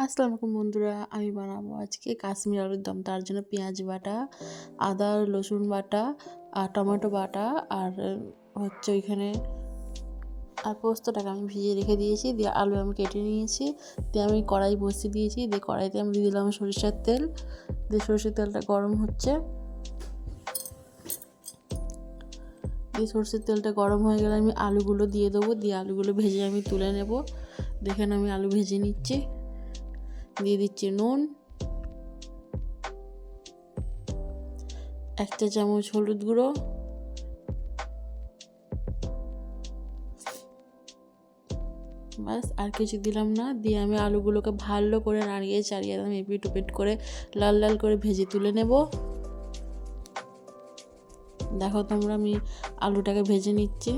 আসসালামু আলাইকুম বন্ধুরা, আমি বানাবো আজকে কাশ্মীরি আলুর দম। তার জন্য পেঁয়াজ বাটা, আদা রসুন বাটা আর টমেটো বাটা আর হচ্ছে ওইখানে আর পোস্তটাকে আমি ভিজিয়ে রেখে দিয়েছি। দিয়ে আলু আমি কেটে নিয়েছি। দিয়ে আমি কড়াই বসিয়ে দিয়েছি। দিয়ে কড়াইতে আমি দিয়ে দিলাম সরিষার তেল। দিয়ে সরিষার তেলটা গরম হচ্ছে। দিয়ে সরষের তেলটা গরম হয়ে গেলে আমি আলুগুলো দিয়ে দেবো। দিয়ে আলুগুলো ভেজে আমি তুলে নেব। দেখেন আমি আলু ভেজে নিচ্ছি। দিয়ে দিচ্ছি নুন, 1 চা চামচ হলুদ গুঁড়ো, বাস আর কিছু দিলাম না। দিয়ে আমি আলুগুলোকে ভালো করে নাড়িয়ে চাড়িয়ে আমি এপিট ওপিট করে লাল লাল করে ভেজে তুলে নেব। দেখো তোমরা আমি আলুটাকে ভেজে নিচ্ছি।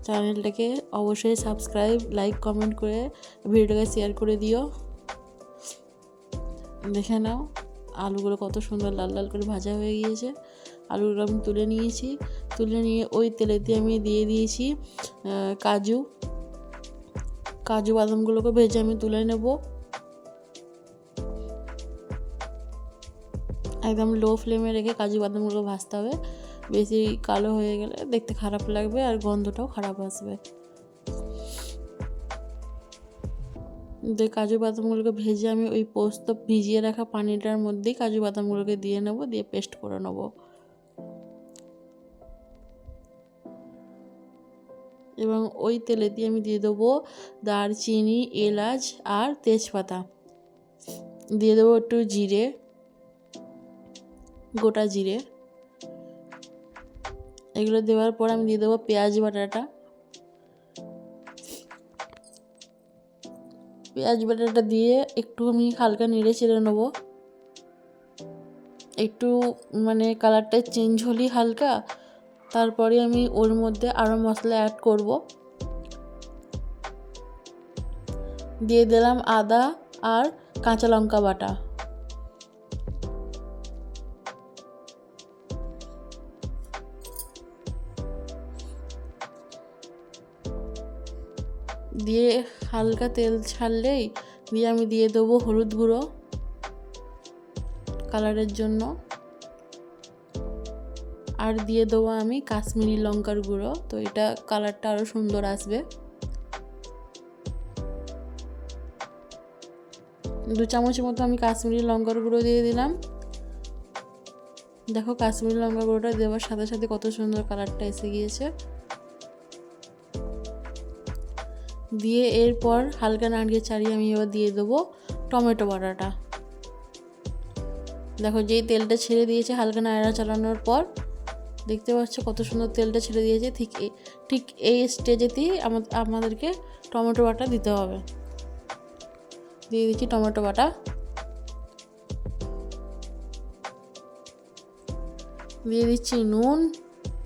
চ্যানেলটাকে অবশ্যই সাবস্ক্রাইব, লাইক, কমেন্ট করে ভিডিওটাকে শেয়ার করে দিও। দেখে নাও আলুগুলো কত সুন্দর লাল লাল করে ভাজা হয়ে গিয়েছে। আলুগুলো আমি তুলে নিয়েছি। তুলে নিয়ে ওই তেলেতে আমি দিয়ে দিয়েছি কাজু বাদামগুলোকে ভেজে আমি তুলে নেব। একদম লো ফ্লেমে রেখে কাজু বাদামগুলো ভাজতে হবে। বেশি কালো হয়ে গেলে দেখতে খারাপ লাগবে আর গন্ধটাও খারাপ আসবে। দিয়ে কাজু বাদামগুলোকে ভেজে আমি ওই পোস্ত ভিজিয়ে রাখা পানিটার মধ্যেই কাজু বাদামগুলোকে দিয়ে নেব। দিয়ে পেস্ট করে নেব। এবং ওই তেলে দিয়ে আমি দিয়ে দেবো দারচিনি, এলাচ আর তেজপাতা। দিয়ে দেবো একটু জিরে, গোটা জিরে। এগুলো দেওয়ার পর আমি দিয়ে দেবো পেঁয়াজ বাটাটা। পেঁয়াজ বাটাটা দিয়ে একটু আমি হালকা নেড়ে চেড়ে নেবো। একটু মানে কালারটা চেঞ্জ হলেই হালকা, তারপরে আমি ওর মধ্যে আরও মশলা অ্যাড করব। দিয়ে দিলাম আদা আর কাঁচা লঙ্কা বাটা। দিয়ে হালকা তেল ছাড়লেই দিয়ে আমি দিয়ে দেবো হলুদ গুঁড়ো কালারের জন্য, আর দিয়ে দেবো আমি কাশ্মীরি লঙ্কার গুঁড়ো। তো এটা কালারটা আরও সুন্দর আসবে। 2 চামচের মতো আমি কাশ্মীরি লঙ্কার গুঁড়ো দিয়ে দিলাম। দেখো কাশ্মীরি লঙ্কার গুঁড়োটা দেওয়ার সাথে সাথে কত সুন্দর কালারটা এসে গিয়েছে। দিয়ে এরপর হালকা নাড়িয়ে চাড়িয়ে আমি এবার দিয়ে দেবো টমেটো বাটাটা। দেখো যেই তেলটা ছেড়ে দিয়েছে হালকা নাড়া চালানোর পর, দেখতে পাচ্ছ কত সুন্দর তেলটা ছেড়ে দিয়েছে। ঠিক এই স্টেজেতেই আমাদেরকে টমেটো বাটা দিতে হবে। দিয়ে দিচ্ছি টমেটো বাটা। দিয়ে দিচ্ছি নুন।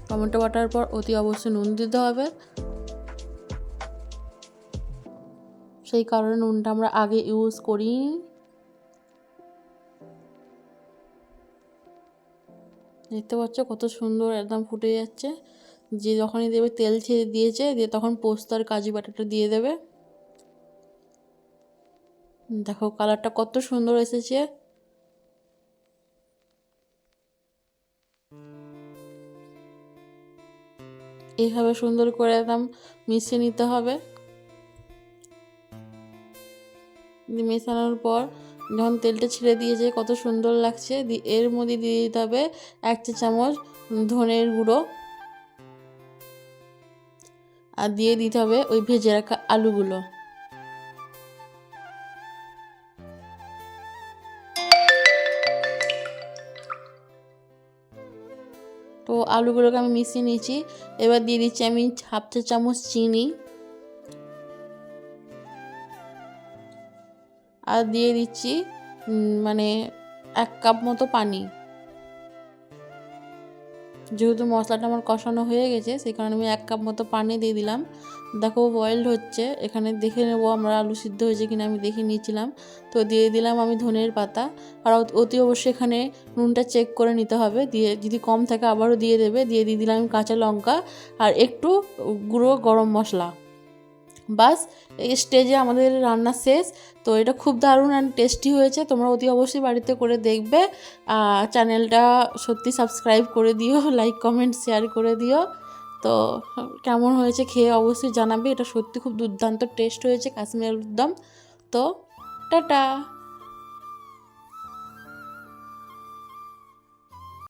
টমেটো বাটার পর অতি অবশ্যই নুন দিতে হবে, সেই কারণে নুনটা আমরা আগে ইউজ করি। দেখতে পাচ্ছ কত সুন্দর একদম ফুটে যাচ্ছে। যে যখনই দেবে তেল ছেড়ে দিয়েছে, দিয়ে তখন পোস্ত আর কাজু বাটাটা দিয়ে দেবে। দেখো কালারটা কত সুন্দর এসেছে। এইভাবে সুন্দর করে একদম মিশিয়ে নিতে হবে। মেশানোর পর যখন তেলটা ছেড়ে দিয়েছে কত সুন্দর লাগছে, এর মধ্যে দিয়ে দিতে হবে 1 চা চামচ ধনের গুঁড়ো, আর দিয়ে দিতে হবে ওই ভেজে রাখা আলুগুলো। তো আলুগুলোকে আমি মিশিয়ে নিয়েছি। এবার দিয়ে দিচ্ছি আমি 1/2 চা চামচ চিনি, আর দিয়ে দিচ্ছি মানে 1 কাপ মতো পানি। যেহেতু মশলাটা আমার কষানো হয়ে গেছে সেই কারণে আমি 1 কাপ মতো পানি দিয়ে দিলাম। দেখো বয়েলড হচ্ছে, এখানে দেখে নেবো আমরা আলু সিদ্ধ হয়েছে কিনা, আমি দেখে নিয়েছিলাম। তো দিয়ে দিলাম আমি ধনের পাতা। আর অতি অবশ্যই এখানে নুনটা চেক করে নিতে হবে, দিয়ে যদি কম থাকে আবারও দিয়ে দেবে। দিয়ে দিলাম কাঁচা লঙ্কা আর একটু গুঁড়ো গরম মশলা। বাস এই স্টেজে আমাদের রান্না শেষ। তো এটা খুব দারুণ অ্যান্ড টেস্টি হয়েছে, তোমরা অতি অবশ্যই বাড়িতে করে দেখবে। চ্যানেলটা সত্যি সাবস্ক্রাইব করে দিও, লাইক কমেন্ট শেয়ার করে দিও। তো কেমন হয়েছে খেয়ে অবশ্যই জানাবে। এটা সত্যি খুব দুর্দান্ত টেস্ট হয়েছে কাশ্মীরি আলুর দম। তো টাটা।